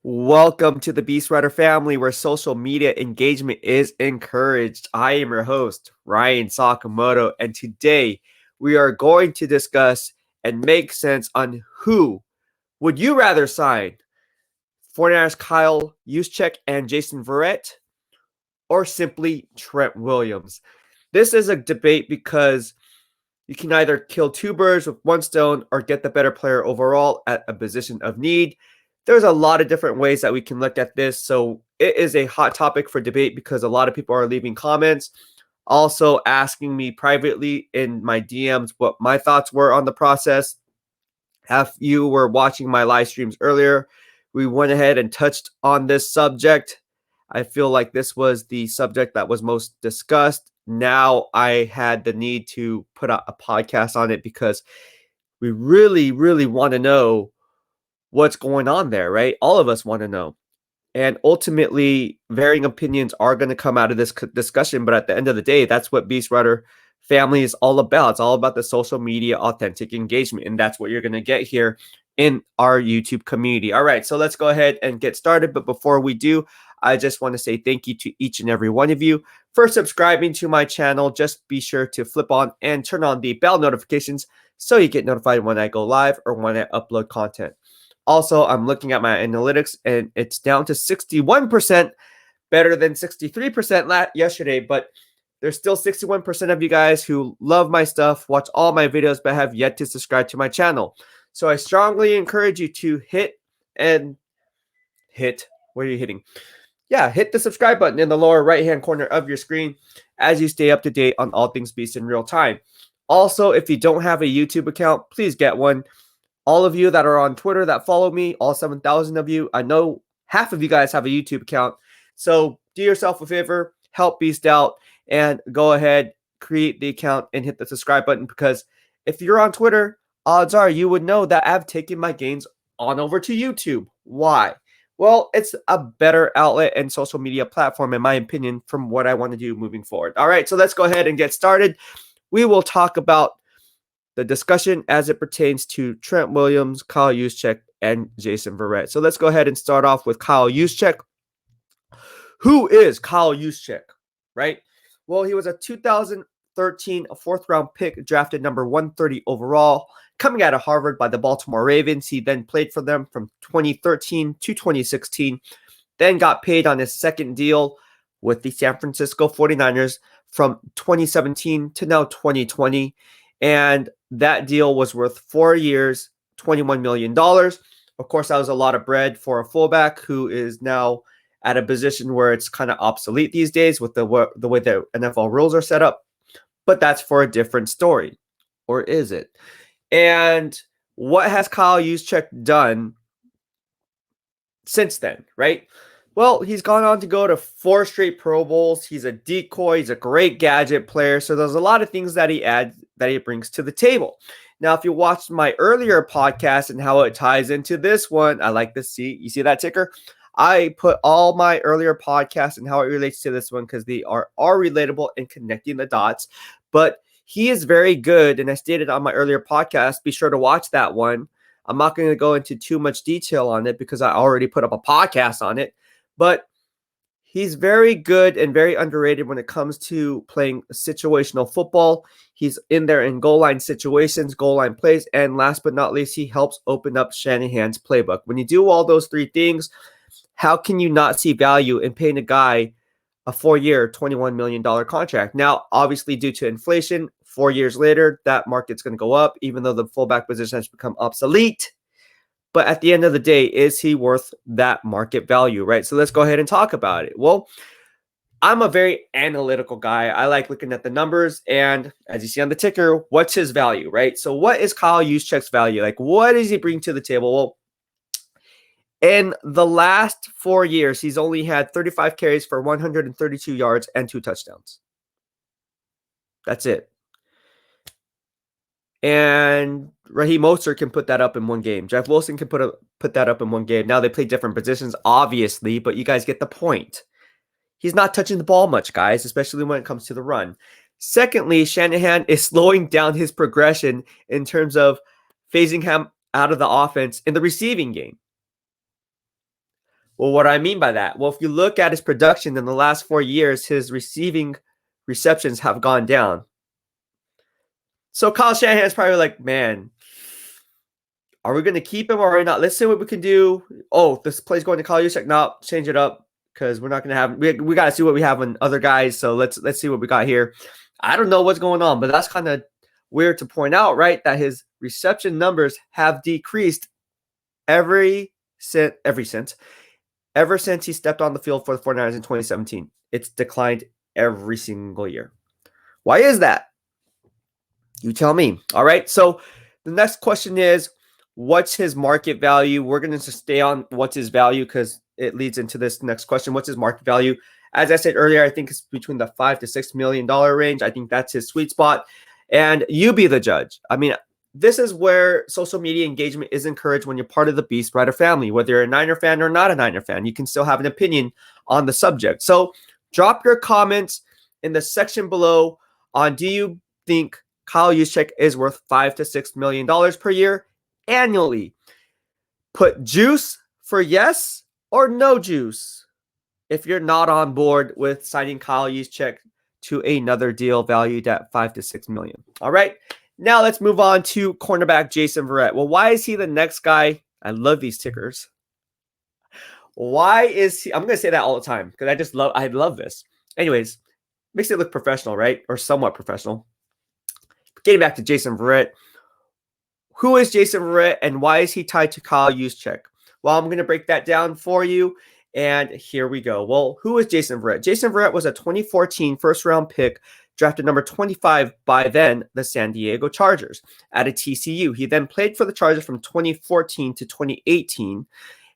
Welcome to the BEASTwriter family where social media engagement is encouraged. I am your host, Ryan Sakamoto, and today we are going to discuss and make sense on who would you rather sign, 49ers Kyle Juszczyk and Jason Verrett, or simply Trent Williams. This is a debate because you can either kill two birds with one stone or get the better player overall at a position of need. There's a lot of different ways that we can look at this. So it is a hot topic for debate because a lot of people are leaving comments, also asking me privately in my DMs what my thoughts were on the process. If you were watching my live streams earlier, we went ahead and touched on this subject. I feel like this was the subject that was most discussed. Now I had the need to put out a podcast on it because we really want to know what's going on there, right? All of us want to know. And ultimately, varying opinions are going to come out of this discussion. But at the end of the day, that's what BEASTwriter family is all about. It's all about the social media authentic engagement. And that's what you're going to get here in our YouTube community. All right, so let's go ahead and get started. But before we do, I just want to say thank you to each and every one of you for subscribing to my channel. Just be sure to flip on and turn on the bell notifications so you get notified when I go live or when I upload content. Also, I'm looking at my analytics and it's down to 61%, better than 63% yesterday, but there's still 61% of you guys who love my stuff, watch all my videos, but have yet to subscribe to my channel. So I strongly encourage you to hit, what are you hitting? Yeah, hit the subscribe button in the lower right-hand corner of your screen as you stay up to date on all things Beast in real time. Also, if you don't have a YouTube account, please get one. All of you that are on Twitter that follow me, all 7,000 of you, I know half of you guys have a YouTube account. So do yourself a favor, help Beast out, and go ahead, create the account and hit the subscribe button, because if you're on Twitter, odds are you would know that I've taken my gains on over to YouTube. Why? Well, it's a better outlet and social media platform, in my opinion, from what I want to do moving forward. All right, so let's go ahead and get started. We will talk about the discussion as it pertains to Trent Williams, Kyle Juszczyk, and Jason Verrett. So let's go ahead and start off with Kyle Juszczyk. Who is Kyle Juszczyk, right? Well, he was a 2013 fourth-round pick, drafted number 130 overall, coming out of Harvard by the Baltimore Ravens. He then played for them from 2013 to 2016, then got paid on his second deal with the San Francisco 49ers from 2017 to now 2020. And that deal was worth 4 years, $21 million. Of course, that was a lot of bread for a fullback who is now at a position where it's kind of obsolete these days with the way the NFL rules are set up. But that's for a different story. Or is it? And what has Kyle Juszczyk done since then, right? Well, he's gone on to go to 4 straight Pro Bowls. He's a decoy. He's a great gadget player. So there's a lot of things that he adds, that he brings to the table. Now, if you watched my earlier podcast and how it ties into this one, I like to see, you see that ticker? I put all my earlier podcasts and how it relates to this one because they are relatable and connecting the dots. But he is very good. And I stated on my earlier podcast, be sure to watch that one. I'm not going to go into too much detail on it because I already put up a podcast on it. But he's very good and very underrated when it comes to playing situational football. He's in there in goal line situations, goal line plays, and last but not least, he helps open up Shanahan's playbook. When you do all those 3 things, how can you not see value in paying a guy a 4-year, $21 million contract? Now, obviously, due to inflation, 4 years later, that market's going to go up, even though the fullback position has become obsolete. But at the end of the day, is he worth that market value, right? So let's go ahead and talk about it. Well, I'm a very analytical guy. I like looking at the numbers. And as you see on the ticker, what's his value, right? So what is Kyle Juszczyk's value? Like, what does he bring to the table? Well, in the last 4 years, he's only had 35 carries for 132 yards and 2 touchdowns. That's it. And Raheem Mostert can put that up in 1 game. Jeff Wilson can put that up in 1 game. Now, they play different positions, obviously, but you guys get the point. He's not touching the ball much, guys, especially when it comes to the run. Secondly, Shanahan is slowing down his progression in terms of phasing him out of the offense in the receiving game. Well, what do I mean by that? Well, if you look at his production in the last 4 years, his receiving receptions have gone down. So Kyle Shanahan is probably like, man, are we going to keep him or are we not? Let's see what we can do. Oh, this play's going to Kyle Juszczyk. No, change it up because we're not going to have. We got to see what we have in other guys. So let's see what we got here. I don't know what's going on, but that's kind of weird to point out, right? That his reception numbers have decreased ever since he stepped on the field for the 49ers in 2017. It's declined every single year. Why is that? You tell me. All right. So the next question is, what's his market value? We're going to stay on what's his value because it leads into this next question. What's his market value? As I said earlier, I think it's between the $5 to $6 million range. I think that's his sweet spot. And you be the judge. I mean, this is where social media engagement is encouraged when you're part of the BEASTwriter family. Whether you're a Niner fan or not a Niner fan, you can still have an opinion on the subject. So drop your comments in the section below on, do you think Kyle Juszczyk is worth $5 to $6 million per year annually? Put juice for yes or no juice if you're not on board with signing Kyle Juszczyk to another deal valued at $5 to $6 million. All right. Now let's move on to cornerback Jason Verrett. Well, why is he the next guy? I love these tickers. Why is he? I'm going to say that all the time because I love this. Anyways, makes it look professional, right? Or somewhat professional. Getting back to Jason Verrett. Who is Jason Verrett and why is he tied to Kyle Juszczyk? Well, I'm going to break that down for you. And here we go. Well, who is Jason Verrett? Jason Verrett was a 2014 first-round pick, drafted number 25 by then the San Diego Chargers at a TCU. He then played for the Chargers from 2014 to 2018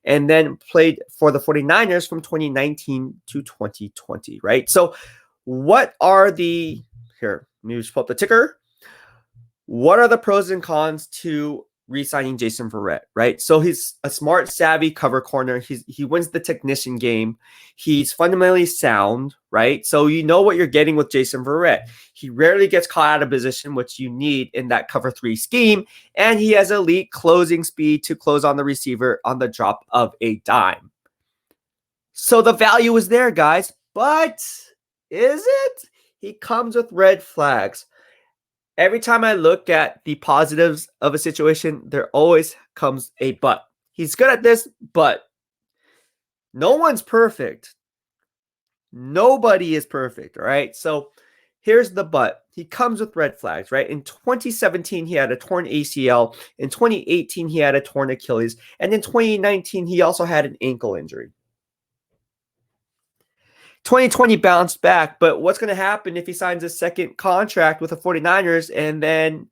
and then played for the 49ers from 2019 to 2020, right? So what are the, here, let me just pull up the ticker. What are the pros and cons to re-signing Jason Verrett, right? So he's a smart, savvy cover corner. He wins the technician game. He's fundamentally sound, right? So you know what you're getting with Jason Verrett. He rarely gets caught out of position, which you need in that cover 3 scheme. And he has elite closing speed to close on the receiver on the drop of a dime. So the value is there, guys. But is it? He comes with red flags. Every time I look at the positives of a situation, there always comes a but. He's good at this, but no one's perfect. Nobody is perfect, all right? So here's the but. He comes with red flags, right? In 2017, he had a torn ACL. In 2018, he had a torn Achilles. And in 2019, he also had an ankle injury. 2020 bounced back, but what's going to happen if he signs a second contract with the 49ers and then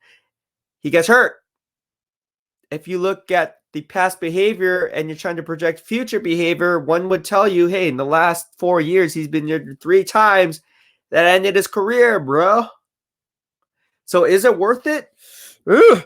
he gets hurt? If you look at the past behavior and you're trying to project future behavior, one would tell you, hey, in the last 4 years, he's been injured 3 times. That ended his career, bro. So is it worth it? Ugh.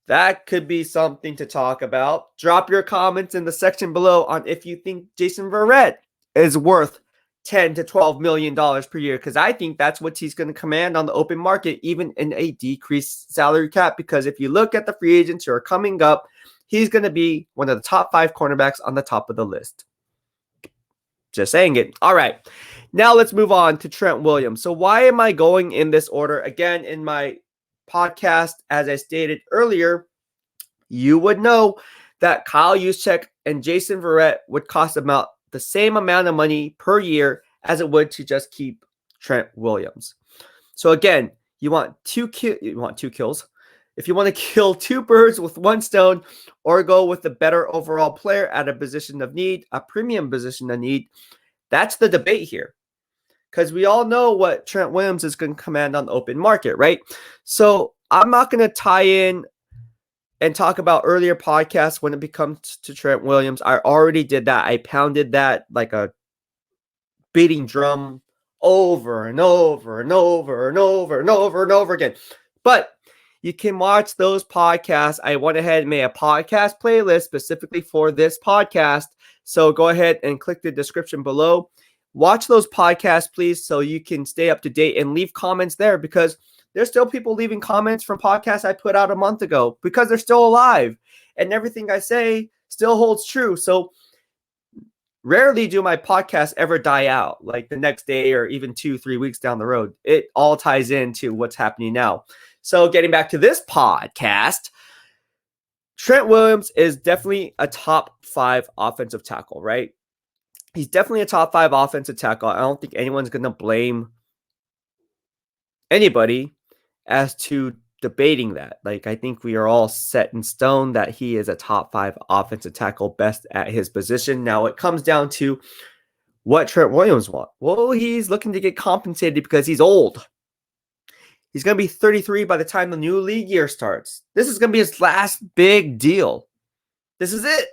That could be something to talk about. Drop your comments in the section below on if you think Jason Verrett is worth $10 to $12 million per year, because I think that's what he's going to command on the open market, even in a decreased salary cap. Because if you look at the free agents who are coming up, he's going to be one of the top 5 cornerbacks on the top of the list. Just saying it. All right. Now let's move on to Trent Williams. So why am I going in this order? Again, in my podcast, as I stated earlier, you would know that Kyle Juszczyk and Jason Verrett would cost about the same amount of money per year as it would to just keep Trent Williams. So again, you want two kills. If you want to kill 2 birds with 1 stone or go with the better overall player at a position of need, a premium position of need, that's the debate here. Because we all know what Trent Williams is going to command on the open market, right? So I'm not going to tie in and talk about earlier podcasts when it comes to Trent Williams. I already did that. I pounded that like a beating drum over and over and over and over and over and over again. But you can watch those podcasts. I went ahead and made a podcast playlist specifically for this podcast. So go ahead and click the description below. Watch those podcasts, please, so you can stay up to date and leave comments there, because there's still people leaving comments from podcasts I put out a month ago because they're still alive and everything I say still holds true. So rarely do my podcasts ever die out, like the next day or even 2-3 weeks down the road. It all ties into what's happening now. So getting back to this podcast, Trent Williams is definitely a top 5 offensive tackle, right? He's definitely a top 5 offensive tackle. I don't think anyone's going to blame anybody as to debating that. Like, I think we are all set in stone that he is a top 5 offensive tackle, best at his position. Now it comes down to what Trent Williams wants. Well, he's looking to get compensated because he's old. He's going to be 33 by the time the new league year starts. This is going to be his last big deal. This is it.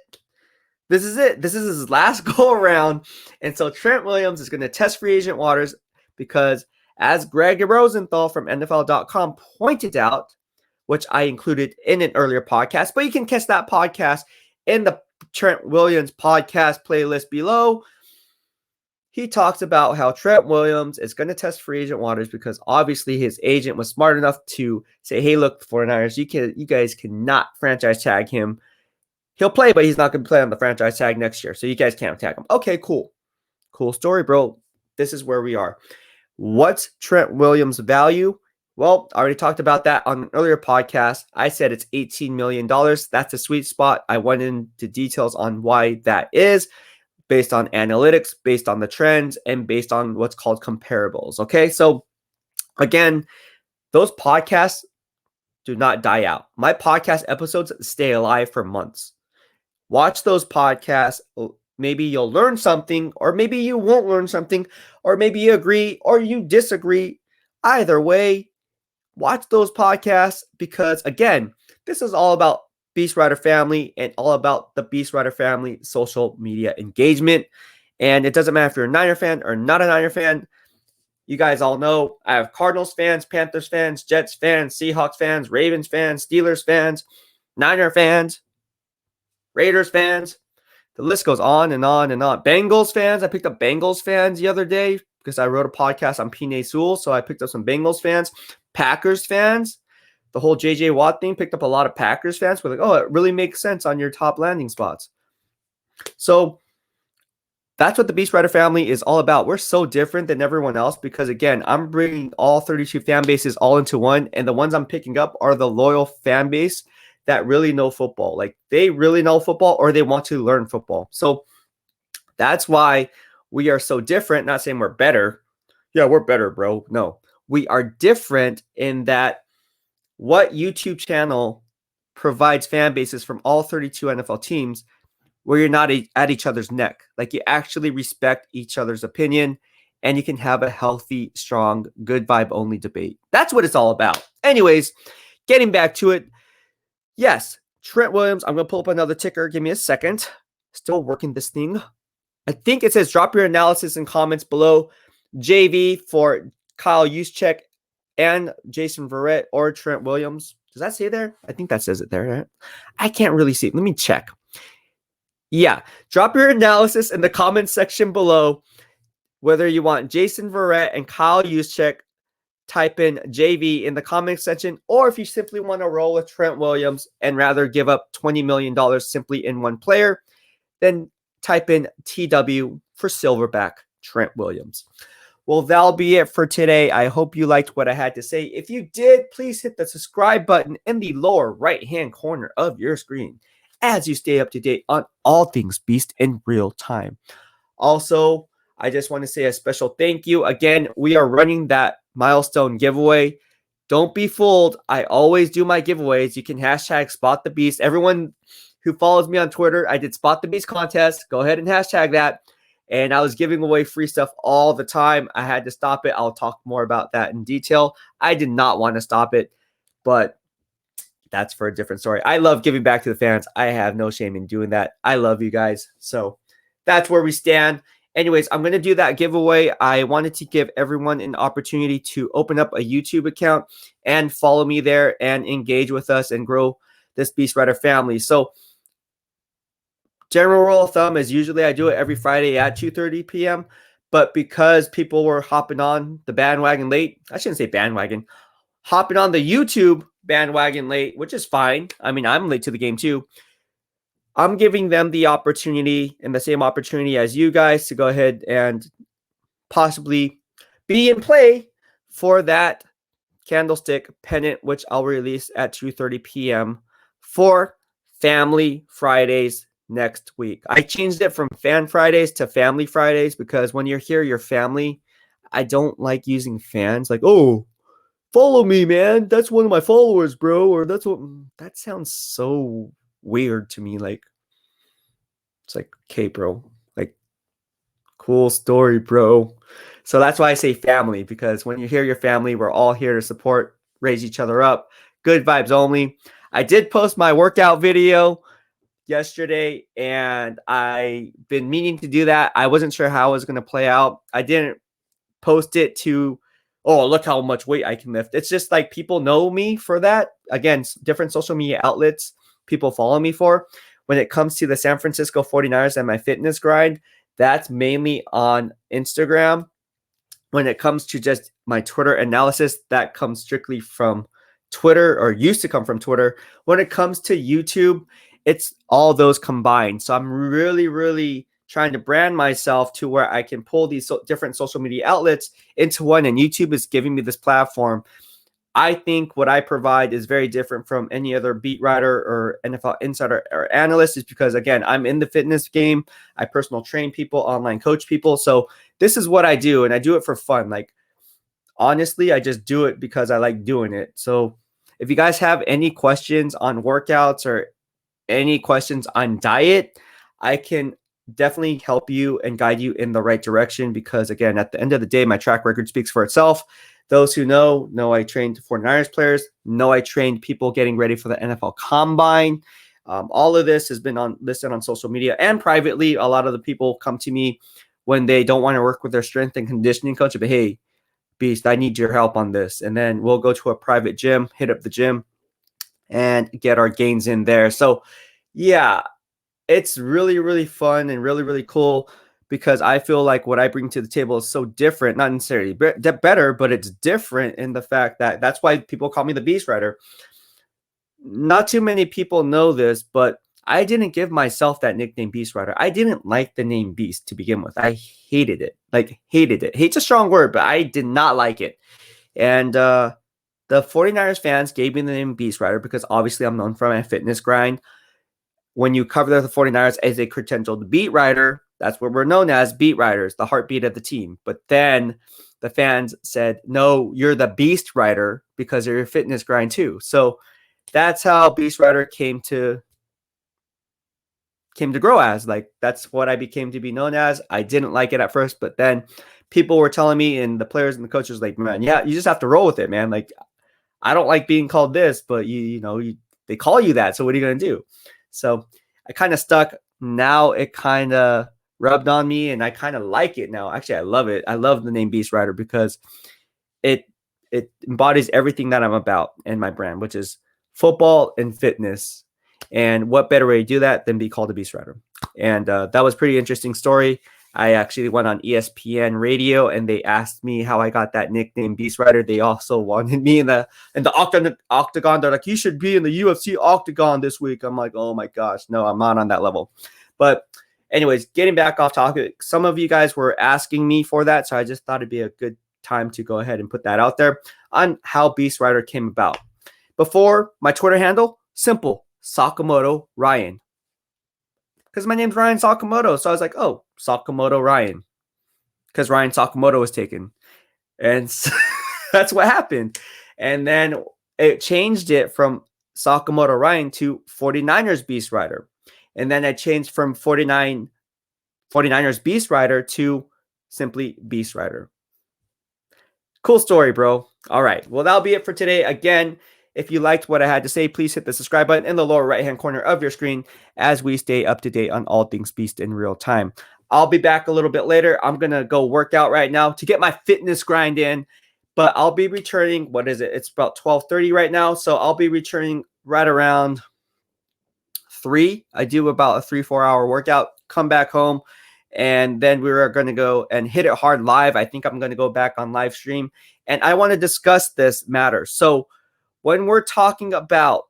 This is it. This is his last go around. And so Trent Williams is going to test free agent waters because, as Greg Rosenthal from NFL.com pointed out, which I included in an earlier podcast, but you can catch that podcast in the Trent Williams podcast playlist below. He talks about how Trent Williams is going to test free agent waters because obviously his agent was smart enough to say, hey, look, 49ers, you guys cannot franchise tag him. He'll play, but he's not going to play on the franchise tag next year. So you guys can't tag him. Okay, cool. Cool story, bro. This is where we are. What's Trent Williams' value? Well, I already talked about that on an earlier podcast. I said it's $18 million. That's a sweet spot. I went into details on why that is based on analytics, based on the trends, and based on what's called comparables. Okay, so again, those podcasts do not die out. My podcast episodes stay alive for months. Watch those podcasts. Maybe you'll learn something, or maybe you won't learn something, or maybe you agree or you disagree. Either way, watch those podcasts because, again, this is all about BEASTwriter family and all about the BEASTwriter family social media engagement. And it doesn't matter if you're a Niner fan or not a Niner fan. You guys all know I have Cardinals fans, Panthers fans, Jets fans, Seahawks fans, Ravens fans, Steelers fans, Niner fans, Raiders fans. The list goes on and on and on. Bengals fans. I picked up Bengals fans the other day because I wrote a podcast on P. Sewell, so I picked up some Bengals fans. Packers fans. The whole J.J. Watt thing, picked up a lot of Packers fans. We're like, oh, it really makes sense on your top landing spots. So that's what the BEASTwriter family is all about. We're so different than everyone else because, again, I'm bringing all 32 fan bases all into one, and the ones I'm picking up are the loyal fan base that really know football. Like, they really know football or they want to learn football. So that's why we are so different. Not saying we're better. Yeah, we're better, bro. No, we are different in that what YouTube channel provides fan bases from all 32 NFL teams where you're not at each other's neck. Like, you actually respect each other's opinion and you can have a healthy, strong, good vibe only debate. That's what it's all about. Anyways, getting back to it. Yes, Trent Williams. I'm going to pull up another ticker. Give me a second. Still working this thing. I think it says drop your analysis and comments below. JV for Kyle Juszczyk and Jason Verrett or Trent Williams. Does that say there? I think that says it there, right? I can't really see. Let me check. Yeah, drop your analysis in the comments section below. Whether you want Jason Verrett and Kyle Juszczyk, type in JV in the comment section, or if you simply want to roll with Trent Williams and rather give up $20 million simply in one player, then type in TW for Silverback Trent Williams. Well, that'll be it for today. I hope you liked what I had to say. If you did, please hit the subscribe button in the lower right-hand corner of your screen as you stay up to date on all things Beast in real time. Also, I just want to say a special thank you. Again, we are running that milestone giveaway. Don't be fooled. I always do my giveaways. You can hashtag Spot the Beast. Everyone who follows me on Twitter, I did Spot the Beast contest. Go ahead and hashtag that. And I was giving away free stuff all the time. I had to stop it. I'll talk more about that in detail. I did not want to stop it, but that's for a different story. I love giving back to the fans. I have no shame in doing that. I love you guys. So that's where we stand. Anyways, I'm going to do that giveaway. I wanted to give everyone an opportunity to open up a YouTube account and follow me there and engage with us and grow this BEASTwriter family. So general rule of thumb is usually I do it every Friday at 2:30 p.m. But because people were hopping on the bandwagon late, I shouldn't say bandwagon, hopping on the YouTube bandwagon late, which is fine. I mean, I'm late to the game too. I'm giving them the opportunity and the same opportunity as you guys to go ahead and possibly be in play for that candlestick pennant, which I'll release at 2:30 p.m. for Family Fridays next week. I changed it from Fan Fridays to Family Fridays because when you're here, your family, I don't like using fans. Like, oh, follow me, man. That's one of my followers, bro. Or that sounds so weird to me. Like, it's like, okay, bro. Like, cool story, bro. So that's why I say family, because when you hear your family, we're all here to support, raise each other up. Good vibes only. I did post my workout video yesterday, and I've been meaning to do that. I wasn't sure how it was going to play out. I didn't post it to, oh, look how much weight I can lift. It's just like people know me for that. Again, different social media outlets people follow me for. When it comes to the San Francisco 49ers and my fitness grind, that's mainly on Instagram. When it comes to just my Twitter analysis, that comes strictly from Twitter, or used to come from Twitter. When it comes to YouTube, it's all those combined. So I'm really, really trying to brand myself to where I can pull these different social media outlets into one, and YouTube is giving me this platform. I think what I provide is very different from any other beat writer or NFL insider or analyst, is because, again, I'm in the fitness game. I personal train people, online coach people. So this is what I do, and I do it for fun. Like, honestly, I just do it because I like doing it. So if you guys have any questions on workouts or any questions on diet, I can definitely help you and guide you in the right direction, because, again, at the end of the day, my track record speaks for itself. Those who know I trained 49ers players, know I trained people getting ready for the NFL Combine. All of this has been listed on social media and privately. A lot of the people come to me when they don't want to work with their strength and conditioning coach, but hey, Beast, I need your help on this. And then we'll go to a private gym, hit up the gym, and get our gains in there. So yeah, it's really, really fun and really, really cool, because I feel like what I bring to the table is so different, not necessarily better, but it's different in the fact that that's why people call me the BEASTwriter. Not too many people know this, but I didn't give myself that nickname BEASTwriter. I didn't like the name Beast to begin with. I hated it. Like, hated it. Hate's a strong word, but I did not like it. And the 49ers fans gave me the name BEASTwriter because obviously I'm known for my fitness grind. When you cover the 49ers as a credentialed beat writer, that's what we're known as, beat writers, the heartbeat of the team. But then the fans said, no, you're the beast writer because of your fitness grind too. So that's how BEASTwriter came to grow as. Like, that's what I became to be known as. I didn't like it at first, but then people were telling me, and the players and the coaches, like, man, yeah, you just have to roll with it, man. Like, I don't like being called this, but they call you that. So what are you going to do? So I kind of stuck. Now it kind of rubbed on me, and I kind of like it now. Actually, I love it. I love the name BEASTwriter because it embodies everything that I'm about in my brand, which is football and fitness. And what better way to do that than be called a BEASTwriter? And that was a pretty interesting story. I actually went on ESPN radio, and they asked me how I got that nickname BEASTwriter. They also wanted me in the octagon. They're like, you should be in the UFC octagon this week. I'm like, oh my gosh, no, I'm not on that level. But anyways, getting back off topic, some of you guys were asking me for that, so I just thought it'd be a good time to go ahead and put that out there on how BEASTwriter came about. Before, my Twitter handle, simple, Sakamoto Ryan. Because my name's Ryan Sakamoto. So I was like, oh, Sakamoto Ryan. Because Ryan Sakamoto was taken. And so that's what happened. And then it changed it from Sakamoto Ryan to 49ers BEASTwriter. And then I changed from 49ers BEASTwriter to simply BEASTwriter. Cool story, bro. All right. Well, that'll be it for today. Again, if you liked what I had to say, please hit the subscribe button in the lower right-hand corner of your screen as we stay up to date on all things Beast in real time. I'll be back a little bit later. I'm going to go work out right now to get my fitness grind in, but I'll be returning. What is it? It's about 12:30 right now, so I'll be returning right around 3. I do about a 3-4 hour workout, come back home, and then we're going to go and hit it hard live. I think I'm going to go back on live stream, and I want to discuss this matter. So when we're talking about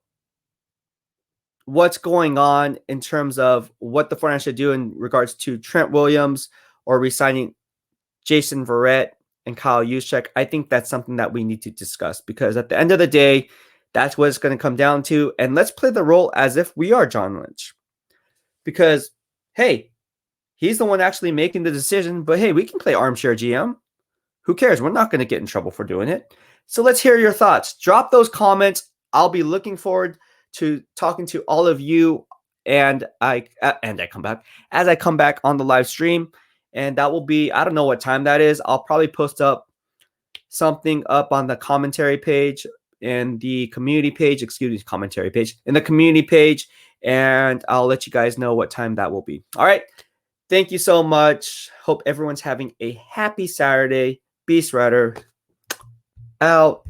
what's going on in terms of what the 49ers should do in regards to Trent Williams or resigning Jason Verrett and Kyle Juszczyk, I think that's something that we need to discuss, because at the end of the day, that's what it's going to come down to. And let's play the role as if we are John Lynch, because, hey, he's the one actually making the decision, but hey, we can play armchair GM. Who cares? We're not going to get in trouble for doing it. So let's hear your thoughts. Drop those comments. I'll be looking forward to talking to all of you, and I come back as I come back on the live stream, and that will be, I don't know what time that is. I'll probably post up something up on the commentary page and the community page, commentary page and the community page, and I'll let you guys know what time that will be. All right. Thank you so much. Hope everyone's having a happy Saturday. BEASTwriter out.